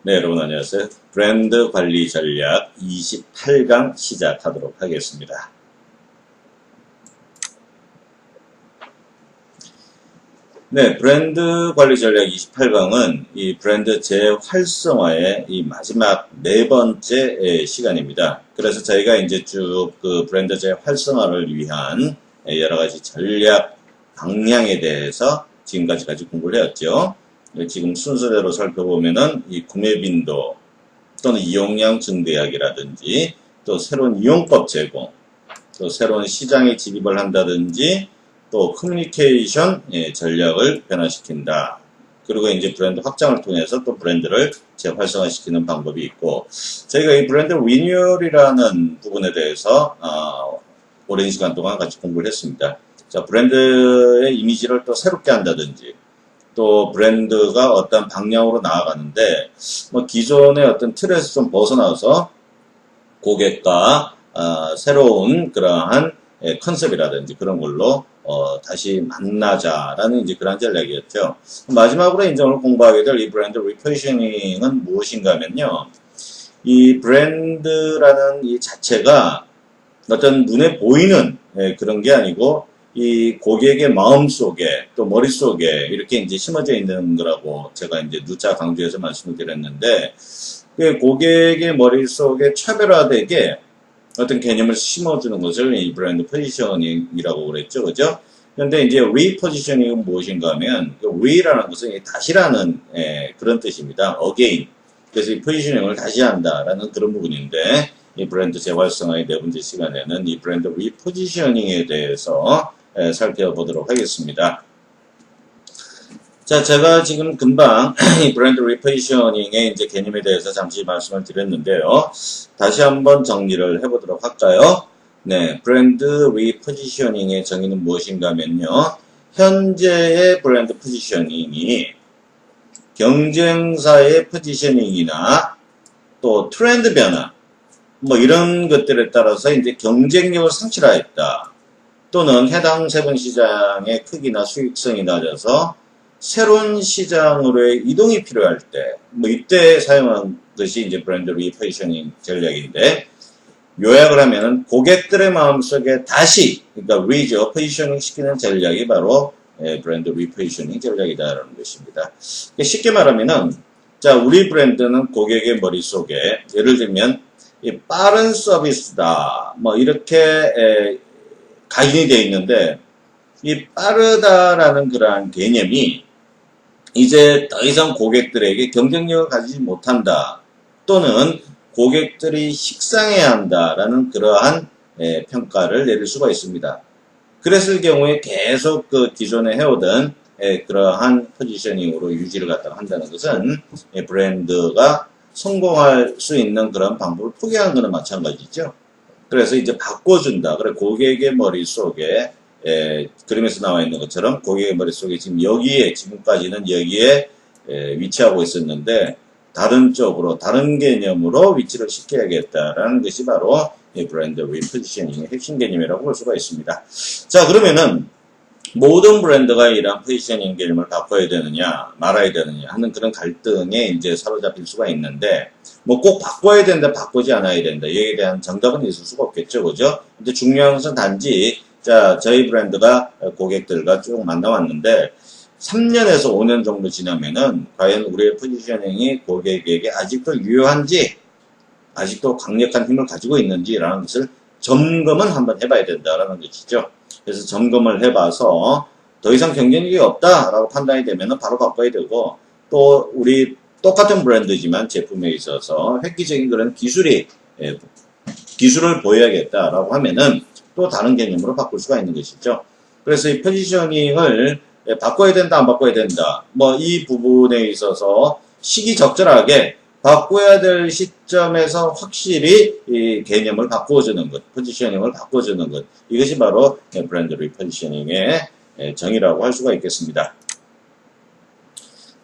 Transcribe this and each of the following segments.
네, 여러분 안녕하세요. 브랜드 관리 전략 28강 시작하도록 하겠습니다. 네, 브랜드 관리 전략 28강은 이 브랜드 재활성화의 이 마지막 네 번째 시간입니다. 그래서 저희가 이제 쭉 그 브랜드 재활성화를 위한 여러 가지 전략 방향에 대해서 지금까지 공부를 해왔죠. 지금 순서대로 살펴보면은 이 구매 빈도 또는 이용량 증대하기라든지 또 새로운 이용법 제공, 또 새로운 시장에 진입을 한다든지 또 커뮤니케이션 전략을 변화시킨다. 그리고 이제 브랜드 확장을 통해서 또 브랜드를 재활성화시키는 방법이 있고, 저희가 이 브랜드 리뉴얼이라는 부분에 대해서 오랜 시간 동안 같이 공부를 했습니다. 자, 브랜드의 이미지를 또 새롭게 한다든지 또 브랜드가 어떤 방향으로 나아가는데 뭐 기존의 어떤 틀에서 좀 벗어나서 고객과 새로운 그러한 컨셉이라든지 그런 걸로 다시 만나자라는 이제 그런 전략이었죠. 마지막으로 이제 오늘 공부하게 될 이 브랜드 리포지셔닝은 무엇인가 하면요. 이 브랜드라는 이 자체가 어떤 눈에 보이는 그런 게 아니고 이 고객의 마음속에 또 머릿속에 이렇게 이제 심어져 있는 거라고 제가 이제 누차 강조해서 말씀을 드렸는데, 그 고객의 머릿속에 차별화되게 어떤 개념을 심어주는 것을 이 브랜드 포지셔닝이라고 그랬죠. 그죠? 그런데 이제 리포지셔닝은 무엇인가 하면, 그 re라는 것은 다시라는 그런 뜻입니다. again. 그래서 이 포지셔닝을 다시 한다라는 그런 부분인데, 이 브랜드 재활성화의 네 번째 시간에는 이 브랜드 리포지셔닝에 대해서 살펴보도록 하겠습니다. 자, 제가 지금 금방 이 브랜드 리포지셔닝의 이제 개념에 대해서 잠시 말씀을 드렸는데요. 다시 한번 정리를 해보도록 할까요? 네, 브랜드 리포지셔닝의 정의는 무엇인가 하면요. 현재의 브랜드 포지셔닝이 경쟁사의 포지셔닝이나 또 트렌드 변화, 뭐 이런 것들에 따라서 이제 경쟁력을 상실하였다. 또는 해당 세분 시장의 크기나 수익성이 낮아서 새로운 시장으로의 이동이 필요할 때, 뭐 이때 사용한 것이 이제 브랜드 리포지셔닝 전략인데, 요약을 하면은 고객들의 마음속에 다시, 그러니까 리죠, 포지셔닝 시키는 전략이 바로 브랜드 리포지셔닝 전략이다라는 것입니다. 쉽게 말하면은, 자, 우리 브랜드는 고객의 머릿속에, 예를 들면, 이 빠른 서비스다, 뭐 이렇게 각인이 되어 있는데, 이 빠르다라는 그러한 개념이 이제 더 이상 고객들에게 경쟁력을 가지지 못한다, 또는 고객들이 식상해야 한다라는 그러한 평가를 내릴 수가 있습니다. 그랬을 경우에 계속 그 기존에 해오던 그러한 포지셔닝으로 유지를 갖다가 한다는 것은 브랜드가 성공할 수 있는 그런 방법을 포기하는 것은 마찬가지죠. 그래서 이제 바꿔준다. 그래, 고객의 머릿속에, 그림에서 나와 있는 것처럼 고객의 머릿속에 지금 여기에, 지금까지는 여기에 위치하고 있었는데, 다른 쪽으로, 다른 개념으로 위치를 시켜야겠다라는 것이 바로 이 브랜드 리포지셔닝의 핵심 개념이라고 볼 수가 있습니다. 자, 그러면은, 모든 브랜드가 이러한 포지셔닝 개념을 바꿔야 되느냐, 말아야 되느냐 하는 그런 갈등에 이제 사로잡힐 수가 있는데, 뭐 꼭 바꿔야 된다, 바꾸지 않아야 된다, 여기에 대한 정답은 있을 수가 없겠죠, 그죠? 근데 중요한 것은 단지, 자, 저희 브랜드가 고객들과 쭉 만나왔는데, 3년에서 5년 정도 지나면은, 과연 우리의 포지셔닝이 고객에게 아직도 유효한지, 아직도 강력한 힘을 가지고 있는지라는 것을 점검은 한번 해봐야 된다라는 것이죠. 그래서 점검을 해봐서 더 이상 경쟁력이 없다라고 판단이 되면 바로 바꿔야 되고, 또 우리 똑같은 브랜드지만 제품에 있어서 획기적인 그런 기술을 보여야겠다라고 하면은 또 다른 개념으로 바꿀 수가 있는 것이죠. 그래서 이 포지셔닝을 바꿔야 된다, 안 바꿔야 된다, 뭐 이 부분에 있어서 시기적절하게 바꿔야 될 시점에서 확실히 이 개념을 바꿔주는 것, 포지셔닝을 바꿔주는 것, 이것이 바로 브랜드 리포지셔닝의 정의라고 할 수가 있겠습니다.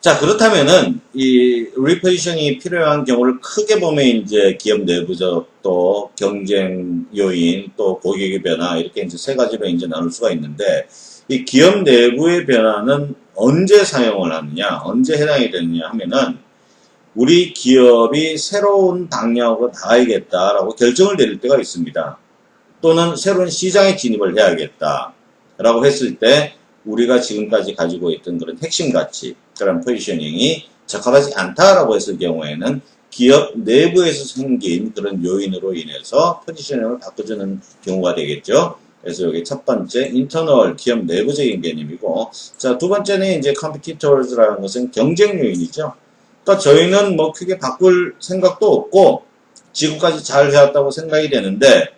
자, 그렇다면은 이 리포지셔닝이 필요한 경우를 크게 보면 이제 기업 내부적 또 경쟁 요인 또 고객의 변화, 이렇게 이제 세 가지로 이제 나눌 수가 있는데, 이 기업 내부의 변화는 언제 사용을 하느냐, 언제 해당이 되느냐 하면은 우리 기업이 새로운 방향으로 나가야겠다라고 결정을 내릴 때가 있습니다. 또는 새로운 시장에 진입을 해야겠다라고 했을 때 우리가 지금까지 가지고 있던 그런 핵심 가치, 그런 포지셔닝이 적합하지 않다라고 했을 경우에는 기업 내부에서 생긴 그런 요인으로 인해서 포지셔닝을 바꿔주는 경우가 되겠죠. 그래서 여기 첫 번째 인터널 기업 내부적인 개념이고, 자, 두 번째는 이제 competitors라는 것은 경쟁 요인이죠. 그러니까 저희는 뭐 크게 바꿀 생각도 없고 지금까지 잘 해왔다고 생각이 되는데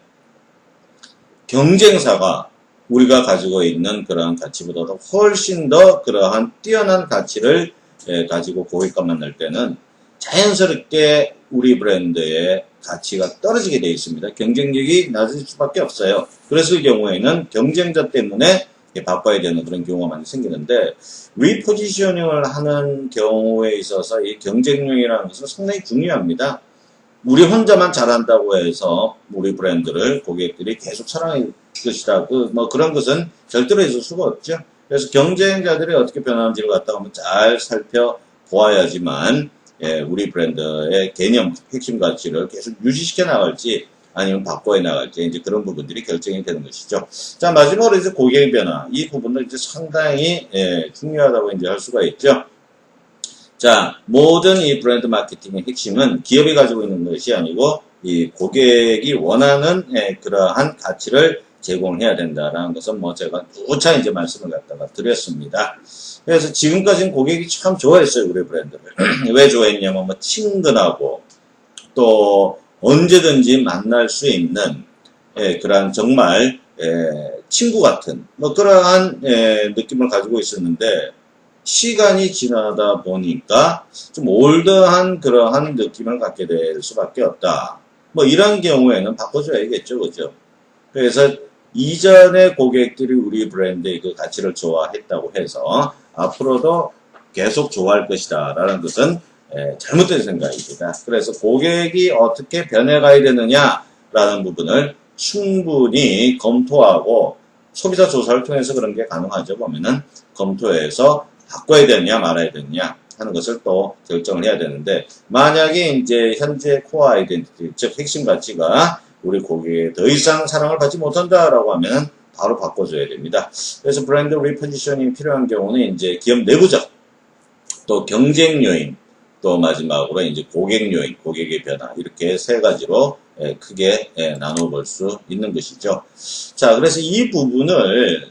경쟁사가 우리가 가지고 있는 그러한 가치보다도 훨씬 더 그러한 뛰어난 가치를 가지고 고객과 만날 때는 자연스럽게 우리 브랜드의 가치가 떨어지게 되어 있습니다. 경쟁력이 낮을 수밖에 없어요. 그랬을 경우에는 경쟁자 때문에 바꿔야 되는 그런 경우가 많이 생기는데 리포지셔닝을 하는 경우에 있어서 이 경쟁력이라는 것은 상당히 중요합니다. 우리 혼자만 잘한다고 해서 우리 브랜드를 고객들이 계속 사랑할 것이다. 그런 것은 절대로 있을 수가 없죠. 그래서 경쟁자들이 어떻게 변하는지를 갖다가 한번 잘 살펴보아야지만 우리 브랜드의 개념, 핵심 가치를 계속 유지시켜 나갈지 아니면 바꿔야 나갈지 이제 그런 부분들이 결정이 되는 것이죠. 자, 마지막으로 이제 고객 변화. 이 부분은 이제 상당히 중요하다고 이제 할 수가 있죠. 자, 모든 이 브랜드 마케팅의 핵심은 기업이 가지고 있는 것이 아니고 이 고객이 원하는 그러한 가치를 제공해야 된다라는 것은 뭐 제가 누차 이제 말씀을 갖다가 드렸습니다. 그래서 지금까지는 고객이 참 좋아했어요, 우리 브랜드를. 왜 좋아했냐면 뭐 친근하고 또 언제든지 만날 수 있는 그러한 정말 친구 같은 뭐 그러한 느낌을 가지고 있었는데 시간이 지나다 보니까 좀 올드한 그러한 느낌을 갖게 될 수밖에 없다. 뭐 이런 경우에는 바꿔줘야겠죠, 그죠? 그래서 이전의 고객들이 우리 브랜드의 그 가치를 좋아했다고 해서 앞으로도 계속 좋아할 것이다 라는 것은 잘못된 생각입니다. 그래서 고객이 어떻게 변해가야 되느냐라는 부분을 충분히 검토하고 소비자 조사를 통해서 그런 게 가능하죠. 보면은 검토해서 바꿔야 되느냐 말아야 되느냐 하는 것을 또 결정을 해야 되는데 만약에 이제 현재 코어 아이덴티티 즉 핵심 가치가 우리 고객에 더 이상 사랑을 받지 못한다라고 하면 바로 바꿔줘야 됩니다. 그래서 브랜드 리포지셔닝이 필요한 경우는 이제 기업 내부적 또 경쟁 요인 또 마지막으로 이제 고객 요인, 고객의 변화 이렇게 세 가지로 크게 나눠볼 수 있는 것이죠. 자, 그래서 이 부분을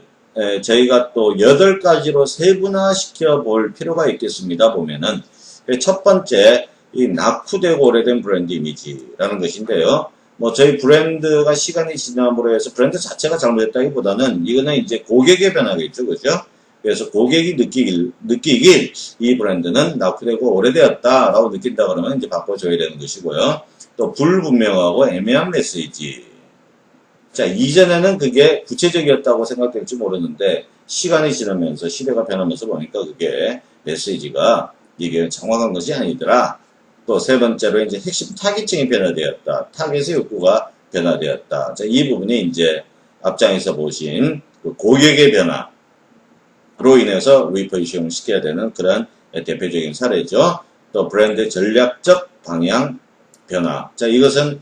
저희가 또 8가지로 세분화시켜 볼 필요가 있겠습니다. 보면은 첫 번째 이 낙후되고 오래된 브랜드 이미지라는 것인데요. 뭐 저희 브랜드가 시간이 지남으로 해서 브랜드 자체가 잘못했다기보다는 이거는 이제 고객의 변화겠죠, 그죠? 그래서 고객이 느끼길 이 브랜드는 낙후되고 오래되었다라고 느낀다 그러면 이제 바꿔줘야 되는 것이고요. 또 불분명하고 애매한 메시지. 자, 이전에는 그게 구체적이었다고 생각될지 모르는데 시간이 지나면서 시대가 변하면서 보니까 그게 메시지가 이게 정확한 것이 아니더라. 또 세 번째로 이제 핵심 타깃층이 변화되었다. 타깃의 욕구가 변화되었다. 자, 이 부분이 이제 앞장에서 보신 그 고객의 변화로 인해서 리포지션을 시켜야 되는 그런 대표적인 사례죠. 또 브랜드 전략적 방향 변화. 자, 이것은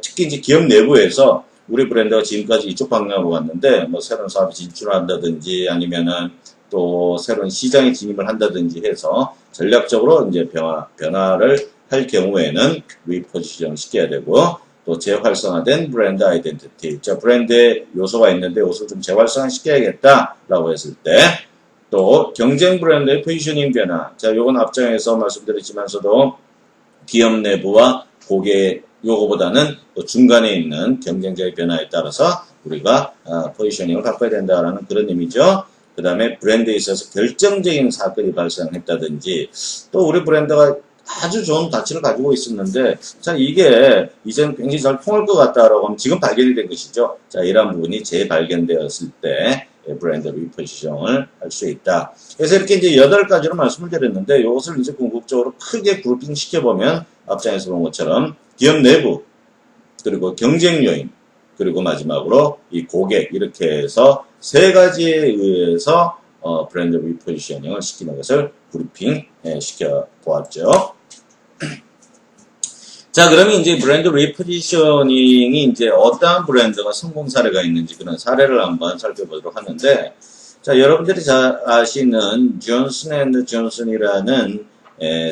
특히 이제 기업 내부에서 우리 브랜드가 지금까지 이쪽 방향으로 갔는데 뭐 새로운 사업에 진출을 한다든지 아니면은 또 새로운 시장에 진입을 한다든지 해서 전략적으로 이제 변화를 할 경우에는 리포지션 시켜야 되고 또 재활성화된 브랜드 아이덴티티. 자, 브랜드에 요소가 있는데 요소를 좀 재활성화 시켜야겠다라고 했을 때 또 경쟁 브랜드의 포지셔닝 변화. 자, 요건 앞장에서 말씀드렸지만서도 기업 내부와 고객 요거보다는 중간에 있는 경쟁자의 변화에 따라서 우리가 포지셔닝을 바꿔야 된다라는 그런 의미죠. 그 다음에 브랜드에 있어서 결정적인 사건이 발생했다든지 또 우리 브랜드가 아주 좋은 가치를 가지고 있었는데 자 이게 이제는 굉장히 잘 통할 것 같다라고 하면 지금 발견이 된 것이죠. 자 이러한 부분이 재발견되었을 때 브랜드 리포지션을 할 수 있다. 그래서 이렇게 이제 8가지로 말씀을 드렸는데 이것을 이제 궁극적으로 크게 그룹핑 시켜보면 앞장에서 본 것처럼 기업 내부 그리고 경쟁 요인 그리고 마지막으로 이 고객 이렇게 해서 3가지에 의해서 브랜드 리포지셔닝을 시키는 것을 그룹핑 시켜 보았죠. 자, 그러면 이제 브랜드 리포지셔닝이 이제 어떠한 브랜드가 성공 사례가 있는지 그런 사례를 한번 살펴보도록 하는데, 자, 여러분들이 잘 아시는 존슨 앤드 존슨이라는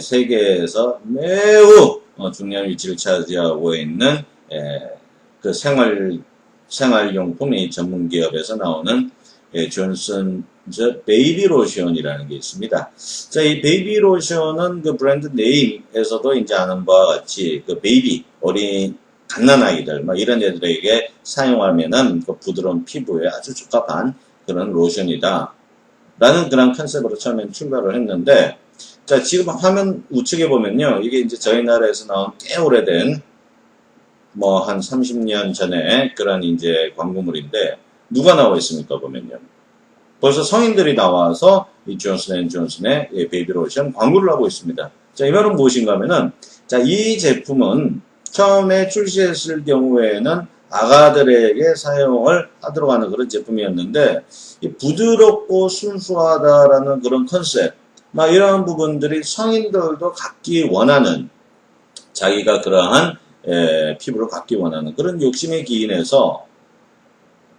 세계에서 매우 중요한 위치를 차지하고 있는 그 생활용품이 전문 기업에서 나오는 존슨 베이비 로션이라는 게 있습니다. 자, 이 베이비 로션은 그 브랜드 네임에서도 이제 아는 바와 같이 그 베이비, 어린 갓난아이들, 막 이런 애들에게 사용하면은 그 부드러운 피부에 아주 적합한 그런 로션이다. 라는 그런 컨셉으로 처음엔 출발을 했는데, 자, 지금 화면 우측에 보면요. 이게 이제 저희 나라에서 나온 꽤 오래된, 뭐, 한 30년 전에 그런 이제 광고물인데, 누가 나와 있습니까? 보면요. 벌써 성인들이 나와서 이 존슨 앤 존슨의 베이비 로션 광고를 하고 있습니다. 자, 이 말은 무엇인가 하면은, 자, 이 제품은 처음에 출시했을 경우에는 아가들에게 사용을 하도록 하는 그런 제품이었는데, 이 부드럽고 순수하다라는 그런 컨셉, 막 이런 부분들이 성인들도 갖기 원하는, 자기가 그러한 피부를 갖기 원하는 그런 욕심에 기인해서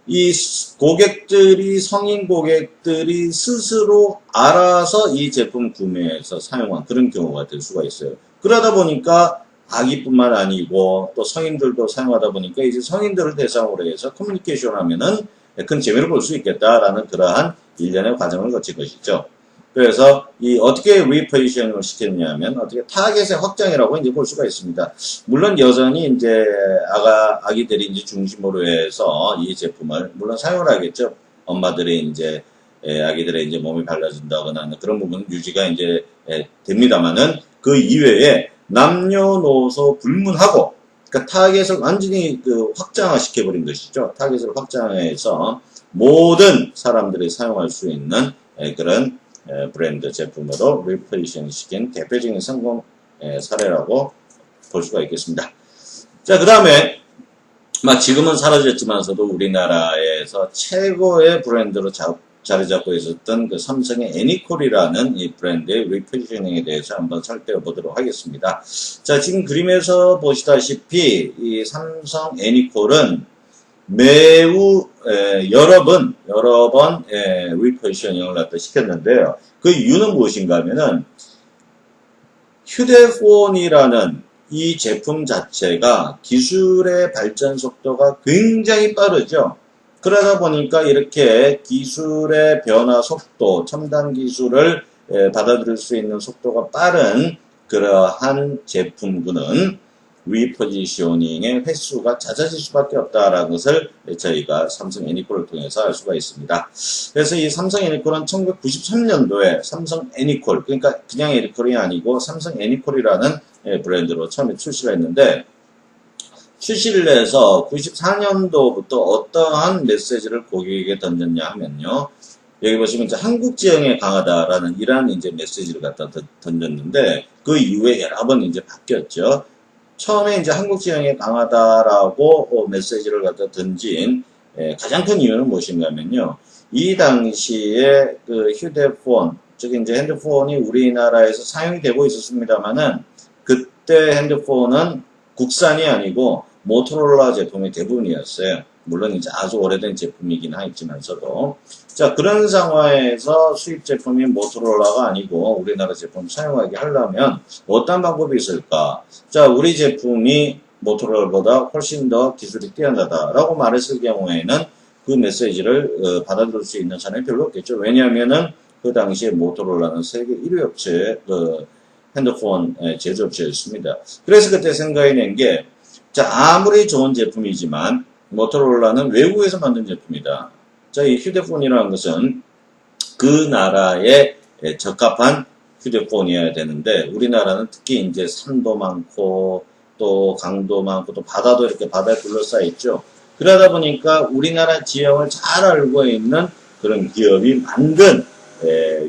이 고객들이, 성인 고객들이 스스로 알아서 이 제품 구매해서 사용한 그런 경우가 될 수가 있어요. 그러다 보니까 아기뿐만 아니고 또 성인들도 사용하다 보니까 이제 성인들을 대상으로 해서 커뮤니케이션 하면은 큰 재미를 볼 수 있겠다라는 그러한 일련의 과정을 거친 것이죠. 그래서 이 어떻게 리포지셔닝을 시켰냐면 어떻게 타겟의 확장이라고 이제 볼 수가 있습니다. 물론 여전히 이제 아기들이 이제 중심으로 해서 이 제품을 물론 사용을 하겠죠. 엄마들이 이제 아기들의 이제 몸이 발라준다거나 그런 부분 유지가 이제 됩니다만은 그 이외에 남녀노소 불문하고 그러니까 타겟을 완전히 그 확장화시켜버린 것이죠. 타겟을 확장해서 모든 사람들이 사용할 수 있는 그런 브랜드 제품으로 리포지션 시킨 대표적인 성공 사례라고 볼 수가 있겠습니다. 자, 그 다음에 지금은 사라졌지만서도 우리나라에서 최고의 브랜드로 자리 잡고 있었던 그 삼성의 애니콜이라는 이 브랜드의 리포지셔닝에 대해서 한번 살펴보도록 하겠습니다. 자, 지금 그림에서 보시다시피 이 삼성 애니콜은 매우 여러 번 리포지셔닝을 갖다 시켰는데요. 그 이유는 무엇인가 하면은 휴대폰이라는 이 제품 자체가 기술의 발전 속도가 굉장히 빠르죠. 그러다 보니까 이렇게 기술의 변화 속도, 첨단 기술을 받아들일 수 있는 속도가 빠른 그러한 제품군은 리포지셔닝의 횟수가 잦아질 수밖에 없다라는 것을 저희가 삼성 애니콜을 통해서 알 수가 있습니다. 그래서 이 삼성 애니콜은 1993년도에 삼성 애니콜, 그러니까 그냥 애니콜이 아니고 삼성 애니콜이라는 브랜드로 처음에 출시를 했는데, 출시를 해서 94년도부터 어떠한 메시지를 고객에게 던졌냐 하면요. 여기 보시면 이제 한국 지형에 강하다라는 이러한 이제 메시지를 갖다 던졌는데, 그 이후에 여러 번 이제 바뀌었죠. 처음에 이제 한국 지형에 강하다라고 메시지를 갖다 던진 가장 큰 이유는 무엇인가 하면요. 이 당시에 그 휴대폰, 즉 이제 핸드폰이 우리나라에서 사용이 되고 있었습니다만은 그때 핸드폰은 국산이 아니고 모토로라 제품이 대부분이었어요. 물론 이제 아주 오래된 제품이긴 하지만서도. 자, 그런 상황에서 수입 제품인 모토로라가 아니고 우리나라 제품 사용하게 하려면 어떤 방법이 있을까? 자, 우리 제품이 모토로라보다 훨씬 더 기술이 뛰어나다라고 말했을 경우에는 그 메시지를 받아들일 수 있는 사람이 별로 없겠죠. 왜냐하면은 그 당시에 모토로라는 세계 1위 업체, 핸드폰 제조업체였습니다. 그래서 그때 생각이 낸 게, 자, 아무리 좋은 제품이지만 모토로라는 외국에서 만든 제품이다. 자, 이 휴대폰이라는 것은 그 나라에 적합한 휴대폰이어야 되는데, 우리나라는 특히 이제 산도 많고, 또 강도 많고, 또 바다도 이렇게 바다에 둘러싸여 있죠. 그러다 보니까 우리나라 지형을 잘 알고 있는 그런 기업이 만든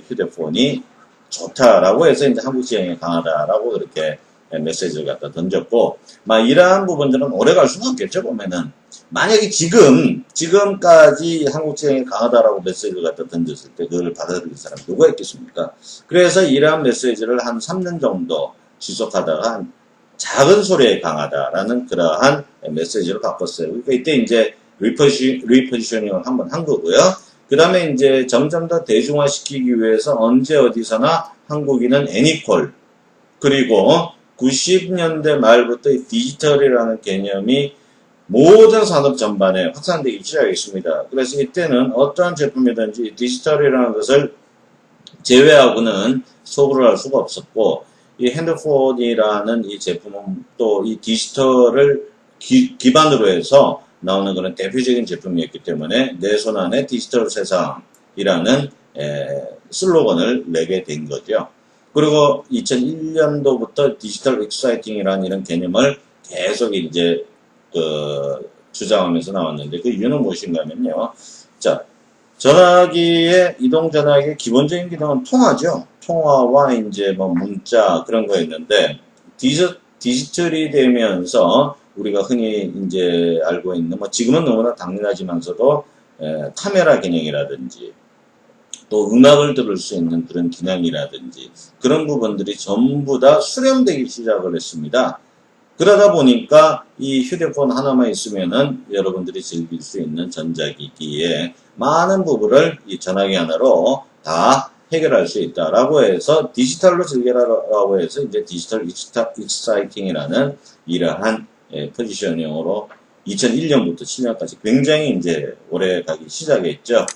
휴대폰이 좋다라고 해서 이제 한국 지형에 강하다라고 그렇게 메시지를 갖다 던졌고, 이러한 부분들은 오래 갈 수는 없겠죠, 보면은. 만약에 지금까지 한국 지형에 강하다라고 메시지를 갖다 던졌을 때 그걸 받아들일 사람이 누가 있겠습니까? 그래서 이러한 메시지를 한 3년 정도 지속하다가 작은 소리에 강하다라는 그러한 메시지로 바꿨어요. 그러니까 이때 이제 리포지셔닝을 한번 한 거고요. 그 다음에 이제 점점 더 대중화시키기 위해서 언제 어디서나 한국인은 애니콜, 그리고 90년대 말부터 디지털이라는 개념이 모든 산업 전반에 확산되기 시작했습니다. 그래서 이때는 어떠한 제품이든지 디지털이라는 것을 제외하고는 소구를 할 수가 없었고, 이 핸드폰이라는 이 제품은 또 이 디지털을 기반으로 해서 나오는 그런 대표적인 제품이었기 때문에 내 손 안에 디지털 세상이라는 슬로건을 내게 된 거죠. 그리고 2001년도부터 디지털 익사이팅이라는 이런 개념을 계속 이제 주장하면서 나왔는데, 그 이유는 무엇인가 하면요. 자, 전화기의 이동 전화기의 기본적인 기능은 통화죠. 통화와 이제 뭐 문자 그런 거였는데, 디지털이 되면서 우리가 흔히 이제 알고 있는, 뭐 지금은 너무나 당연하지만서도 카메라 기능이라든지 또 음악을 들을 수 있는 그런 기능이라든지 그런 부분들이 전부 다 수렴되기 시작을 했습니다. 그러다 보니까 이 휴대폰 하나만 있으면은 여러분들이 즐길 수 있는 전자기기의 많은 부분을 이 전화기 하나로 다 해결할 수 있다라고 해서 디지털로 즐겨라라고 해서 이제 디지털 익사이팅이라는 이러한 포지셔닝으로 2001년부터 7년까지 굉장히 이제 오래 가기 시작했죠.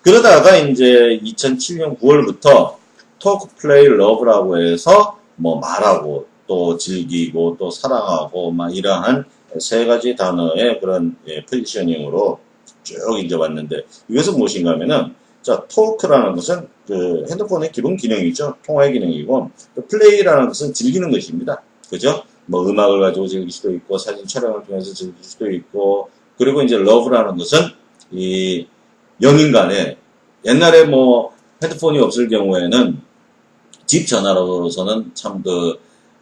그러다가 이제 2007년 9월부터 토크 플레이 러브라고 해서 뭐 말하고 또 즐기고 또 사랑하고 막 이러한 세 가지 단어의 그런 포지셔닝으로 쭉 이제 왔는데, 이것은 무엇인가 하면은, 자, 토크라는 것은 그 핸드폰의 기본 기능이죠. 통화의 기능이고, 또 플레이라는 것은 즐기는 것입니다. 그죠? 뭐 음악을 가지고 즐길 수도 있고, 사진 촬영을 통해서 즐길 수도 있고, 그리고 이제 러브라는 것은 이 연인 간에, 옛날에 뭐 핸드폰이 없을 경우에는 집 전화로서는 참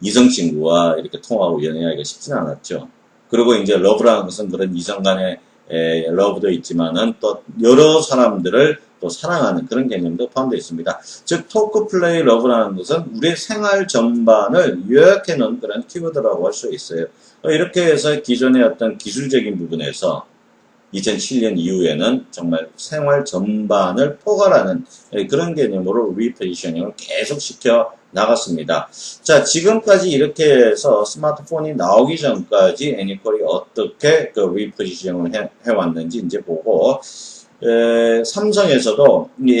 이성 친구와 이렇게 통화하고 연애하기가 쉽지는 않았죠. 그리고 이제 러브라는 것은 그런 이성 간의 러브도 있지만은 또 여러 사람들을 또 사랑하는 그런 개념도 포함되어 있습니다. 즉, 토크 플레이 러브라는 것은 우리의 생활 전반을 요약해 놓은 그런 키워드라고 할 수 있어요. 이렇게 해서 기존의 어떤 기술적인 부분에서 2007년 이후에는 정말 생활 전반을 포괄하는 그런 개념으로 리포지셔닝을 계속 시켜 나갔습니다. 자, 지금까지 이렇게 해서 스마트폰이 나오기 전까지 애니콜이 어떻게 그 리포지셔닝을 해왔는지 이제 보고, 삼성에서도 이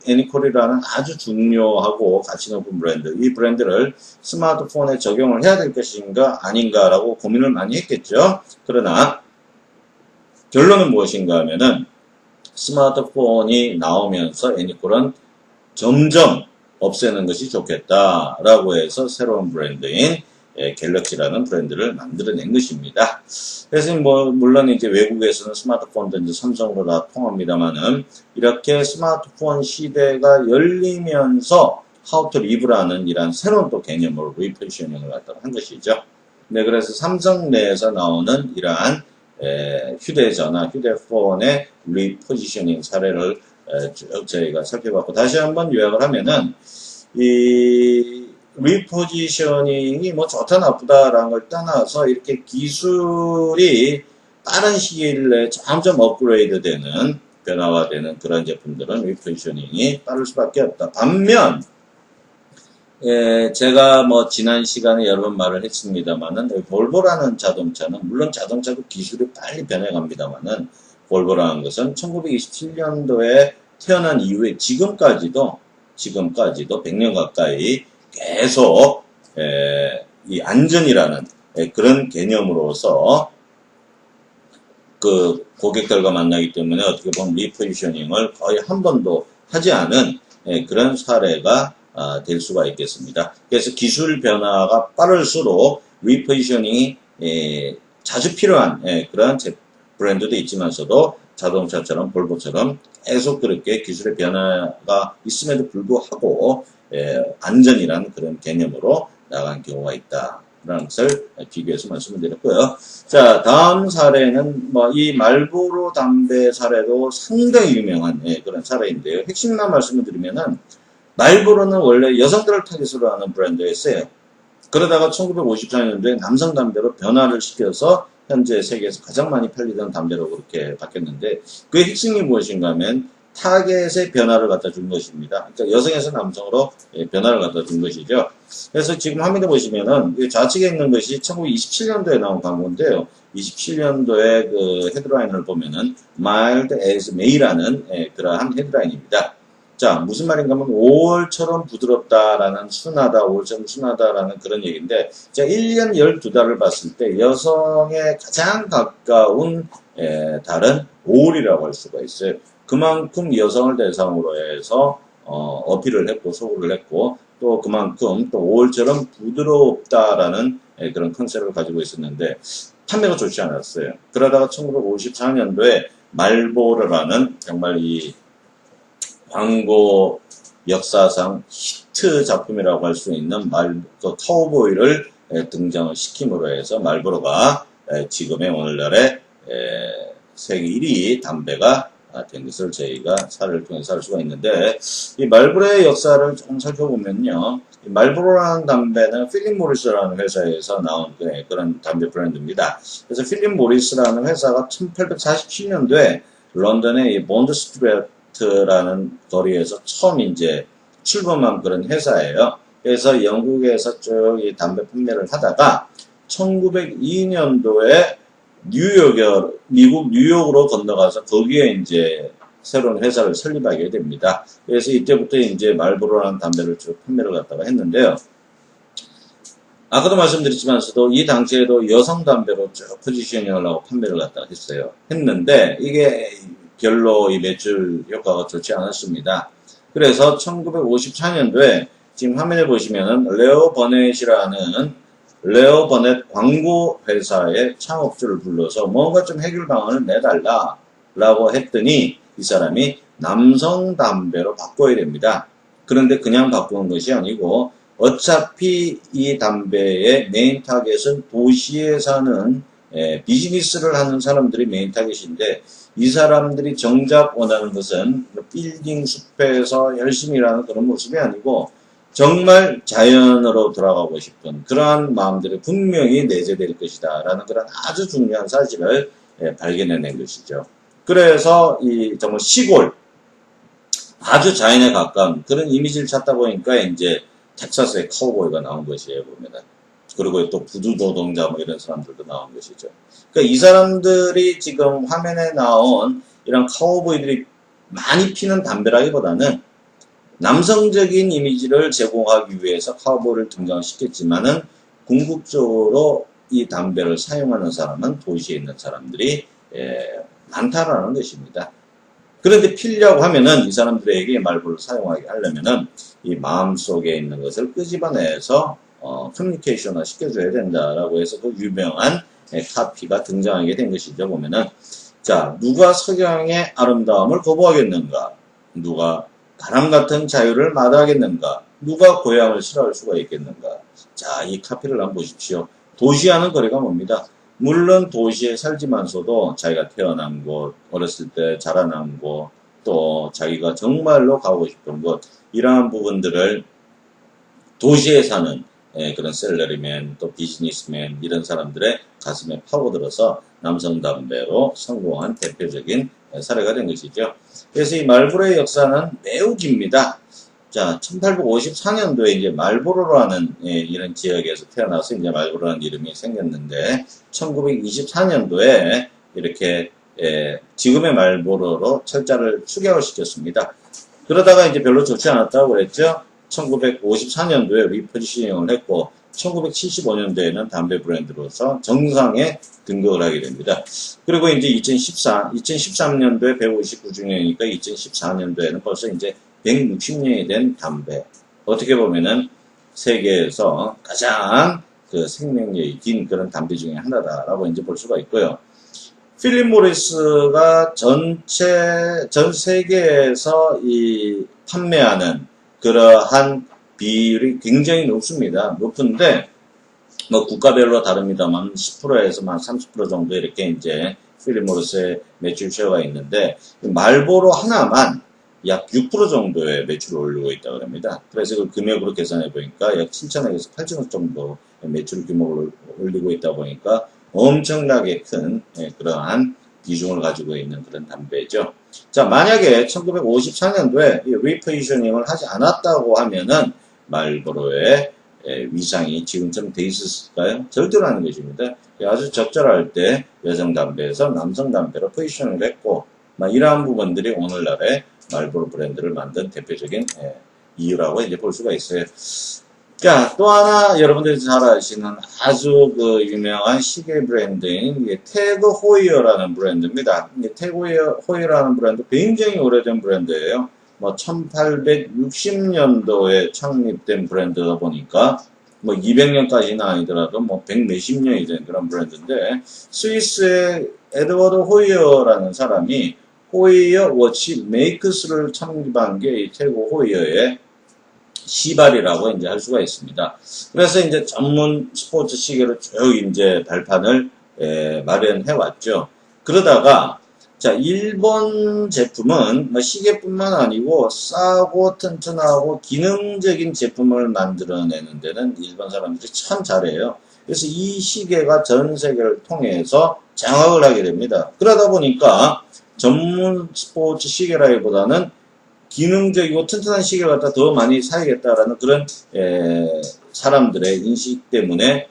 애니콜이라는 아주 중요하고 가치 높은 브랜드, 이 브랜드를 스마트폰에 적용을 해야 될 것인가 아닌가라고 고민을 많이 했겠죠. 그러나 결론은 무엇인가 하면은 스마트폰이 나오면서 애니콜은 점점 없애는 것이 좋겠다라고 해서 새로운 브랜드인 갤럭시라는 브랜드를 만들어낸 것입니다. 그래서 뭐 물론 이제 외국에서는 스마트폰도 이제 삼성으로 다 통합니다만은, 이렇게 스마트폰 시대가 열리면서 How to Live라는 이런 새로운 또 개념으로 리포지셔닝을 갖다가 한 것이죠. 네, 그래서 삼성 내에서 나오는 이러한 휴대전화, 휴대폰의 리포지셔닝 사례를 쭉 저희가 살펴봤고, 다시 한번 요약을 하면은, 이 리포지셔닝이 뭐 좋다 나쁘다라는 걸 떠나서 이렇게 기술이 빠른 시일 내에 점점 업그레이드 되는, 변화가 되는 그런 제품들은 리포지셔닝이 빠를 수밖에 없다. 반면 제가 뭐 지난 시간에 여러 번 말을 했습니다만은, 볼보라는 자동차는 물론 자동차도 기술이 빨리 변해갑니다만은, 볼보라는 것은 1927년도에 태어난 이후에 지금까지도 100년 가까이 계속 이 안전이라는 그런 개념으로서 그 고객들과 만나기 때문에 어떻게 보면 리포지셔닝을 거의 한 번도 하지 않은 그런 사례가 될 수가 있겠습니다. 그래서 기술 변화가 빠를수록 리포지셔닝이 자주 필요한 그런 브랜드도 있지만서도 자동차처럼 볼보처럼 계속 그렇게 기술의 변화가 있음에도 불구하고 안전이라는 그런 개념으로 나간 경우가 있다라는 것을 비교해서 말씀을 드렸고요. 자, 다음 사례는 뭐 이 말보로 담배 사례도 상당히 유명한 그런 사례인데요. 핵심만 말씀을 드리면은, 말보로는 원래 여성들을 타깃으로 하는 브랜드였어요. 그러다가 1954년도에 남성 담배로 변화를 시켜서 현재 세계에서 가장 많이 팔리던 담배로 그렇게 바뀌었는데 그의 핵심이 무엇인가 하면 타겟의 변화를 갖다 준 것입니다. 그러니까 여성에서 남성으로 변화를 갖다 준 것이죠. 그래서 지금 화면에 보시면은 좌측에 있는 것이 1927년도에 나온 광고인데요. 27년도에 그 헤드라인을 보면은 Mild as May라는 그러한 헤드라인입니다. 자, 무슨 말인가 하면 5월처럼 부드럽다라는 순하다, 5월처럼 순하다라는 그런 얘기인데 자, 1년 12달을 봤을 때 여성의 가장 가까운 달은 5월이라고 할 수가 있어요. 그만큼 여성을 대상으로 해서 어필을 했고 소구를 했고 또 그만큼 또 5월처럼 부드럽다라는 그런 컨셉을 가지고 있었는데 판매가 좋지 않았어요. 그러다가 1954년도에 말보로라는 정말 이 광고 역사상 히트 작품이라고 할 수 있는 카우보이를 등장을 시킴으로 해서 말보로가 지금의 오늘날의 세계 1위 담배가 된 것을 저희가 사례를 통해서 알 수가 있는데 이 말보로의 역사를 조금 살펴보면요. 이 말보로라는 담배는 필립 모리스라는 회사에서 나온 그런 담배 브랜드입니다. 그래서 필립 모리스라는 회사가 1847년도에 런던의 이 본드 스트리트라는 거리에서 처음 이제 출범한 그런 회사예요. 그래서 영국에서 쭉 이 담배 판매를 하다가 1902년도에 미국 뉴욕으로 건너가서 거기에 이제 새로운 회사를 설립하게 됩니다. 그래서 이때부터 이제 말보로라는 담배를 쭉 판매를 갖다가 했는데요. 아까도 말씀드렸지만서도 이 당시에도 여성 담배로 쭉 포지셔닝을 하고 판매를 갖다가 했는데 이게 별로 이 매출 효과가 좋지 않았습니다. 그래서 1954년도에 지금 화면에 보시면은 레오 버넷 광고 회사의 창업주를 불러서 뭔가 좀 해결 방안을 내달라 라고 했더니 이 사람이 남성 담배로 바꿔야 됩니다. 그런데 그냥 바꾸는 것이 아니고 어차피 이 담배의 메인 타겟은 도시에 사는 비즈니스를 하는 사람들이 메인 타겟인데 이 사람들이 정작 원하는 것은 빌딩 숲에서 열심히 일하는 그런 모습이 아니고 정말 자연으로 돌아가고 싶은 그러한 마음들이 분명히 내재될 것이다 라는 그런 아주 중요한 사실을 발견해낸 것이죠. 그래서 이 정말 시골 아주 자연에 가까운 그런 이미지를 찾다 보니까 이제 텍사스의 카우보이가 나온 것이에요 보면은. 그리고 또 부두 노동자 뭐 이런 사람들도 나온 것이죠. 그러니까 이 사람들이 지금 화면에 나온 이런 카우보이들이 많이 피는 담배라기보다는 남성적인 이미지를 제공하기 위해서 카우보이를 등장시켰지만은 궁극적으로 이 담배를 사용하는 사람은 도시에 있는 사람들이 많다라는 것입니다. 그런데 피려고 하면은 이 사람들에게 말보를 사용하게 하려면은 이 마음속에 있는 것을 끄집어내서 커뮤니케이션화 시켜줘야 된다라고 해서 그 유명한 카피가 등장하게 된 것이죠. 보면은 자, 누가 석양의 아름다움을 거부하겠는가? 누가 바람 같은 자유를 마다하겠는가? 누가 고향을 싫어할 수가 있겠는가? 자, 이 카피를 한번 보십시오. 도시와는 거리가 멉니다. 물론 도시에 살지만서도 자기가 태어난 곳, 어렸을 때 자라난 곳, 또 자기가 정말로 가고 싶은 곳, 이러한 부분들을 도시에 사는 그런 셀러리맨, 또 비즈니스맨 이런 사람들의 가슴에 파고들어서 남성 담배로 성공한 대표적인 사례가 된 것이죠. 그래서 이 말보로의 역사는 매우 깁니다. 자, 1854년도에 이제 말보로라는 이런 지역에서 태어나서 이제 말보로라는 이름이 생겼는데 1924년도에 이렇게 지금의 말보로로 철자를 추격을 시켰습니다. 그러다가 이제 별로 좋지 않았다고 그랬죠. 1954년도에 리포지셔닝을 했고 1975년도에는 담배 브랜드로서 정상에 등극을 하게 됩니다. 그리고 이제 2013년도에 159주년이니까 2014년도에는 벌써 이제 160년이 된 담배. 어떻게 보면은 세계에서 가장 그 생명력이 긴 그런 담배 중에 하나다라고 이제 볼 수가 있고요. 필립 모리스가 전 세계에서 이 판매하는 그러한 비율이 굉장히 높습니다. 높은데, 뭐 국가별로 다릅니다만 10%에서 한 30% 정도 이렇게 이제 필립 모리스의 매출 쉐어가 있는데, 말보로 하나만 약 6% 정도의 매출을 올리고 있다고 합니다. 그래서 그 금액으로 계산해 보니까 약 7천억에서 8천억 정도 매출 규모를 올리고 있다 보니까 엄청나게 큰 그러한 비중을 가지고 있는 그런 담배죠. 자, 만약에 1954년도에 리포지셔닝을 하지 않았다고 하면은 말보로의 위상이 지금처럼 돼 있었을까요? 절대로 아닌 것입니다. 아주 적절할 때 여성 담배에서 남성 담배로 포지셔닝을 했고, 이러한 부분들이 오늘날의 말보로 브랜드를 만든 대표적인 이유라고 이제 볼 수가 있어요. 자, 또 하나 여러분들이 잘 아시는 아주 그 유명한 시계 브랜드인 태그 호이어라는 브랜드입니다. 태그 호이어라는 브랜드 굉장히 오래된 브랜드예요. 1860년도에 창립된 브랜드다 보니까 200년까지는 아니더라도 100 몇십 년이 된 그런 브랜드인데, 스위스의 에드워드 호이어라는 사람이 호이어 워치 메이크스를 창립한 게 이 태그 호이어의 시발이라고 이제 할 수가 있습니다. 그래서 이제 전문 스포츠 시계를 쭉 이제 발판을 마련해 왔죠. 그러다가 자, 일본 제품은 시계뿐만 아니고 싸고 튼튼하고 기능적인 제품을 만들어내는 데는 일본 사람들이 참 잘해요. 그래서 이 시계가 전 세계를 통해서 장악을 하게 됩니다. 그러다 보니까 전문 스포츠 시계라기보다는 기능적이고 튼튼한 시계를 갖다 더 많이 사야겠다라는 그런 사람들의 인식 때문에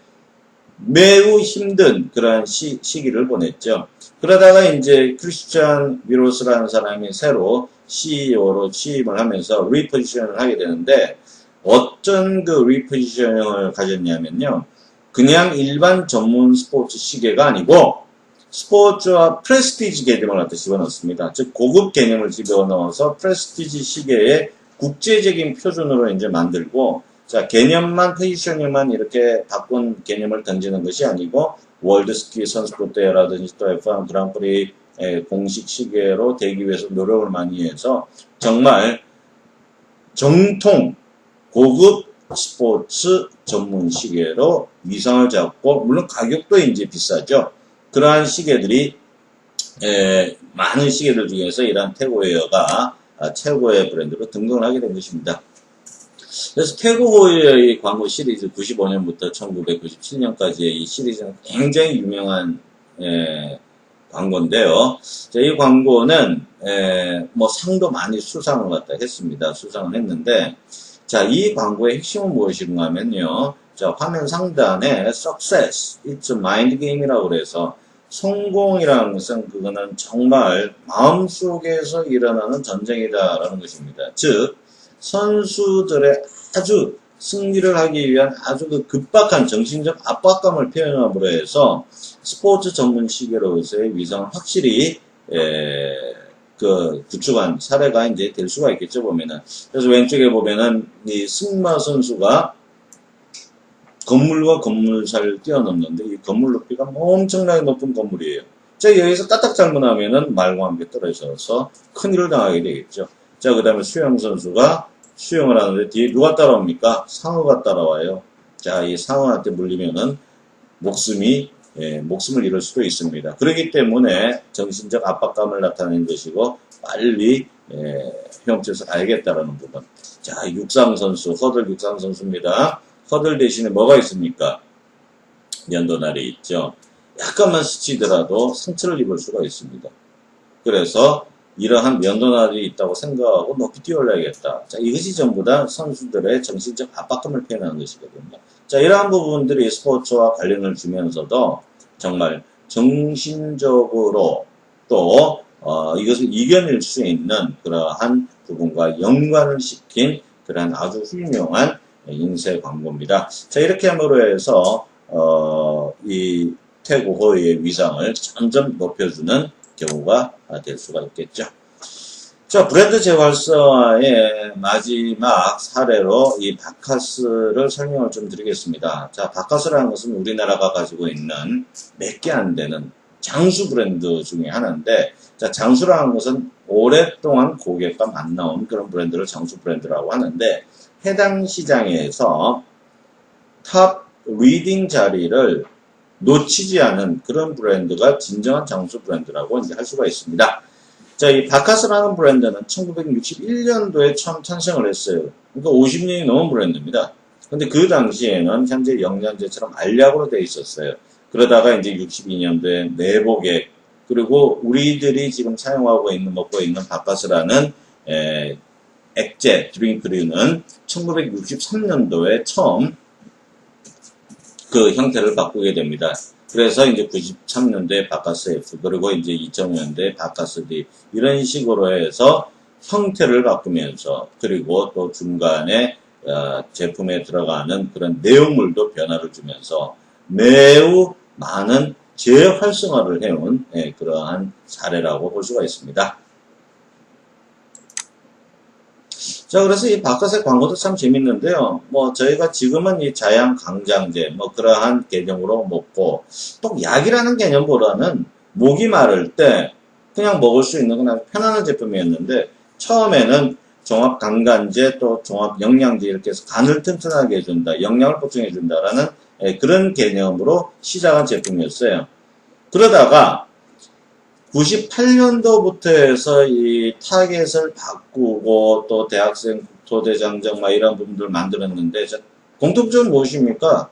매우 힘든 그러한 시기를 보냈죠. 그러다가 이제 크리스찬 위로스라는 사람이 새로 CEO로 취임을 하면서 리포지셔닝을 하게 되는데, 어떤 그 리포지셔닝을 가졌냐면요, 그냥 일반 전문 스포츠 시계가 아니고 스포츠와 프레스티지 개념을 갖다 집어넣습니다. 즉 고급 개념을 집어넣어서 프레스티지 시계의 국제적인 표준으로 이제 만들고, 자, 개념만, 포지셔닝만 이렇게 바꾼 개념을 던지는 것이 아니고, 월드 스키 선수권 대회라든지 또 F1 그랑프리 공식 시계로 되기 위해서 노력을 많이 해서 정말 정통 고급 스포츠 전문 시계로 위상을 잡고, 물론 가격도 이제 비싸죠. 그러한 시계들이 많은 시계들 중에서 이러한 태그웨어가 최고의 브랜드로 등극을 하게 된 것입니다. 그래서 태그웨어의 광고 시리즈 95년부터 1997년까지의 이 시리즈는 굉장히 유명한 광고인데요. 자, 이 광고는 상도 많이 수상을 갖다 했습니다. 수상을 했는데, 자, 이 광고의 핵심은 무엇인가 하면요, 자, 화면 상단에 success, it's a mind game이라고 그래서 성공이라는 것은 그거는 정말 마음속에서 일어나는 전쟁이다라는 것입니다. 즉 선수들의 아주 승리를 하기 위한 아주 그 급박한 정신적 압박감을 표현함으로 해서 스포츠 전문 시계로서의 위상을 확실히 구축한 사례가 이제 될 수가 있겠죠, 보면은. 그래서 왼쪽에 보면은 이 승마 선수가 건물과 건물 사이를 뛰어넘는데, 이 건물 높이가 엄청나게 높은 건물이에요. 자, 여기서 까딱 잘못하면은 말과 함께 떨어져서 큰일을 당하게 되겠죠. 자, 그 다음에 수영 선수가 수영을 하는데 뒤에 누가 따라옵니까? 상어가 따라와요. 자, 이 상어한테 물리면은 목숨을 잃을 수도 있습니다. 그렇기 때문에 정신적 압박감을 나타내는 것이고, 빨리 헤엄쳐서 가야겠다라는 부분. 자, 육상 선수, 허들 육상 선수입니다. 허들 대신에 뭐가 있습니까? 면도날이 있죠. 약간만 스치더라도 상처를 입을 수가 있습니다. 그래서 이러한 면도날이 있다고 생각하고 높이 뛰어올라야겠다. 자, 이것이 전부 다 선수들의 정신적 압박감을 표현하는 것이거든요. 자, 이러한 부분들이 스포츠와 관련을 주면서도 정말 정신적으로 또 이것을 이겨낼 수 있는 그러한 부분과 연관을 시킨 그러한 아주 훌륭한 인쇄 광고입니다. 자, 이렇게 함으로 해서 이 태그 호이의 위상을 점점 높여주는 경우가 될 수가 있겠죠. 자, 브랜드 재활성화의 마지막 사례로 이 바카스를 설명을 좀 드리겠습니다. 자, 바카스라는 것은 우리나라가 가지고 있는 몇 개 안 되는 장수 브랜드 중에 하나인데, 자, 장수라는 것은 오랫동안 고객과 만나온 그런 브랜드를 장수 브랜드라고 하는데, 해당 시장에서 탑 리딩 자리를 놓치지 않은 그런 브랜드가 진정한 장수 브랜드라고 이제 할 수가 있습니다. 자, 이 바카스라는 브랜드는 1961년도에 처음 탄생을 했어요. 그러니까 50년이 넘은 브랜드입니다. 근데 그 당시에는 현재 영양제처럼 알약으로 되어 있었어요. 그러다가 이제 62년도에 내복액, 그리고 우리들이 지금 사용하고 있는, 먹고 있는 바카스라는 액제, 드링크류는 1963년도에 처음 그 형태를 바꾸게 됩니다. 그래서 이제 93년도에 바카스 F, 그리고 이제 2000년도에 바카스 D, 이런 식으로 해서 형태를 바꾸면서, 그리고 또 중간에 제품에 들어가는 그런 내용물도 변화를 주면서 매우 많은 재활성화를 해온 그러한 사례라고 볼 수가 있습니다. 자, 그래서 이 바카스의 광고도 참 재밌는데요. 뭐, 저희가 지금은 이 자양 강장제, 뭐, 그러한 개념으로 먹고, 또 약이라는 개념보다는 목이 마를 때 그냥 먹을 수 있는 그냥 편안한 제품이었는데, 처음에는 종합 강간제, 또 종합 영양제 이렇게 해서 간을 튼튼하게 해준다, 영양을 보충해준다라는 그런 개념으로 시작한 제품이었어요. 그러다가, 98년도부터 해서 이 타겟을 바꾸고 또 대학생 국토대장정 막 이런 부분들을 만들었는데 공통점은 무엇입니까?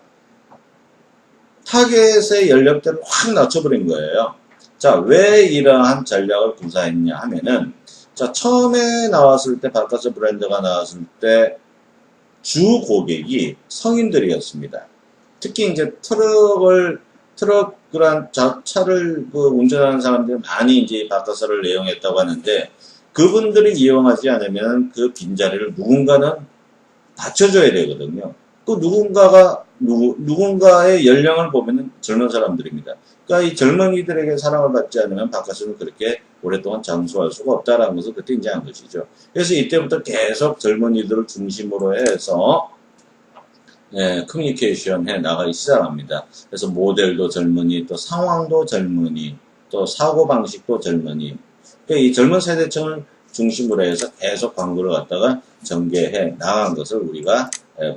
타겟의 연령대를 확 낮춰버린 거예요. 자, 왜 이러한 전략을 구사했냐 하면은, 자, 처음에 나왔을 때, 바카스 브랜드가 나왔을 때 주 고객이 성인들이었습니다. 특히 이제 트럭이란 차를 운전하는 사람들이 많이 이제 바카스를 이용했다고 하는데, 그분들이 이용하지 않으면 그 빈자리를 누군가는 받쳐줘야 되거든요. 그 누군가의 연령을 보면은 젊은 사람들입니다. 그러니까 이 젊은이들에게 사랑을 받지 않으면 바카스는 그렇게 오랫동안 장수할 수가 없다라는 것을 그때 인지한 것이죠. 그래서 이때부터 계속 젊은이들을 중심으로 해서 커뮤니케이션 해 나가기 시작합니다. 그래서 모델도 젊은이, 또 상황도 젊은이, 또 사고방식도 젊은이. 그러니까 이 젊은 세대층을 중심으로 해서 계속 광고를 갖다가 전개해 나간 것을 우리가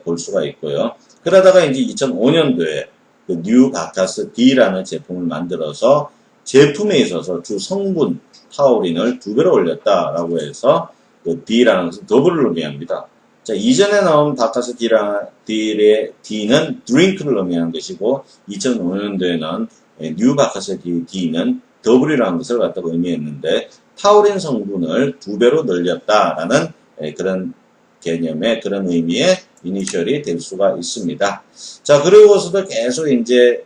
볼 수가 있고요. 그러다가 이제 2005년도에 그 뉴 바카스 D라는 제품을 만들어서 제품에 있어서 주 성분 타우린을 2배로 올렸다라고 해서 그 D라는 것은 더블을 의미합니다. 자, 이전에 나온 바카스 D의 D는 드링크를 의미하는 것이고, 2005년도에 나온 뉴 바카스 D는 더블이라는 것을 갖다가 의미했는데, 타우린 성분을 2배로 늘렸다라는 그런 개념의, 그런 의미의 이니셜이 될 수가 있습니다. 자, 그리고서도 계속 이제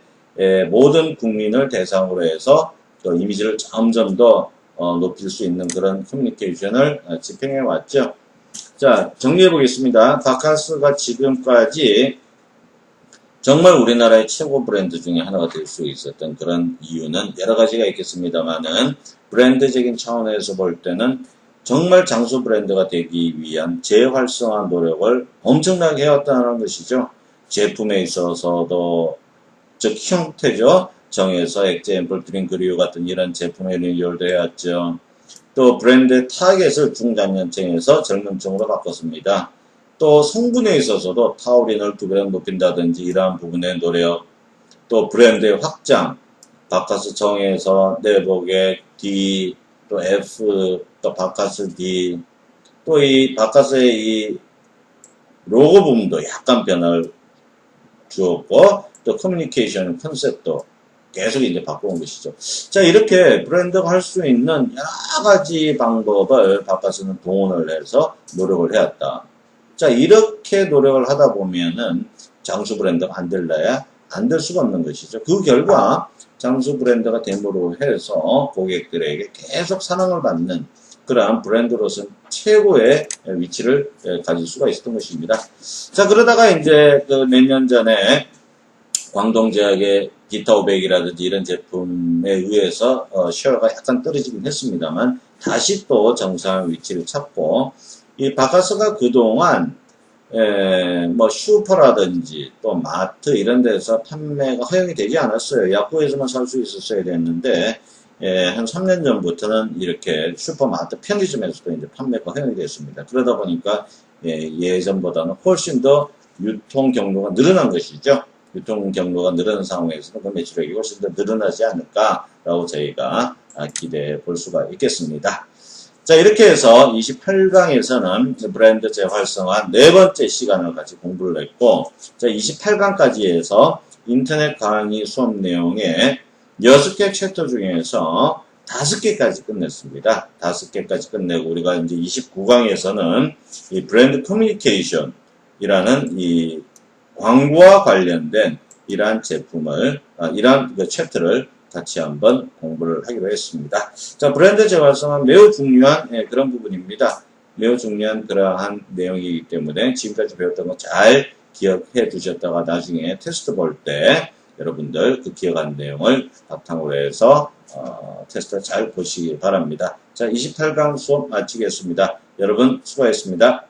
모든 국민을 대상으로 해서 또 이미지를 점점 더 높일 수 있는 그런 커뮤니케이션을 집행해 왔죠. 자, 정리해 보겠습니다. 바카스가 지금까지 정말 우리나라의 최고 브랜드 중에 하나가 될 수 있었던 그런 이유는 여러 가지가 있겠습니다만은, 브랜드적인 차원에서 볼 때는 정말 장수 브랜드가 되기 위한 재활성화 노력을 엄청나게 해왔다는 것이죠. 제품에 있어서도, 즉 형태죠. 정해서 액제, 앰플, 드링크류 같은 이런 제품의 리뉴얼도 해왔죠. 또 브랜드의 타겟을 중장년층에서 젊은층으로 바꿨습니다. 또 성분에 있어서도 타우린을 2배 높인다든지 이러한 부분의 노력, 또 브랜드의 확장, 바카스 정에서 내복의 D, 또 F, 또 바카스 D, 또 이 바카스의 이 로고 부분도 약간 변화를 주었고, 또 커뮤니케이션 컨셉도 계속 이제 바꿔온 것이죠. 자, 이렇게 브랜드가 할 수 있는 여러 가지 방법을 바카스는 동원을 해서 노력을 해왔다. 자, 이렇게 노력을 하다 보면은 장수 브랜드가 안 될래야 안 될 수가 없는 것이죠. 그 결과 장수 브랜드가 됨으로 해서 고객들에게 계속 사랑을 받는 그러한 브랜드로서는 최고의 위치를 가질 수가 있었던 것입니다. 자, 그러다가 이제 그 몇 년 전에 광동제약의 기타500이라든지 이런 제품에 의해서 쉐어가 약간 떨어지긴 했습니다만, 다시 또 정상 위치를 찾고, 이 바카스가 그동안 뭐 슈퍼라든지 또 마트 이런 데서 판매가 허용이 되지 않았어요. 약국에서만 살 수 있었어야 됐는데, 한 3년 전부터는 이렇게 슈퍼마트 편의점에서도 이제 판매가 허용이 됐습니다. 그러다 보니까 예전보다는 훨씬 더 유통 경로가 늘어난 것이죠. 유통 경로가 늘어난 상황에서는 그 매출액이 훨씬 더 늘어나지 않을까라고 저희가 기대해 볼 수가 있겠습니다. 자, 이렇게 해서 28강에서는 브랜드 재활성화 네 번째 시간을 같이 공부를 했고, 자, 28강까지 해서 인터넷 강의 수업 내용의 6개 챕터 중에서 5개까지 끝냈습니다. 5개까지 끝내고, 우리가 이제 29강에서는 이 브랜드 커뮤니케이션이라는 이 광고와 관련된 이러한 제품을, 이러한 그 챕터를 같이 한번 공부를 하기로 했습니다. 자, 브랜드 재활성화는 매우 중요한 그런 부분입니다. 매우 중요한 그러한 내용이기 때문에 지금까지 배웠던 거 잘 기억해 두셨다가 나중에 테스트 볼 때 여러분들 그 기억한 내용을 바탕으로 해서 테스트 잘 보시기 바랍니다. 자, 28강 수업 마치겠습니다. 여러분 수고하셨습니다.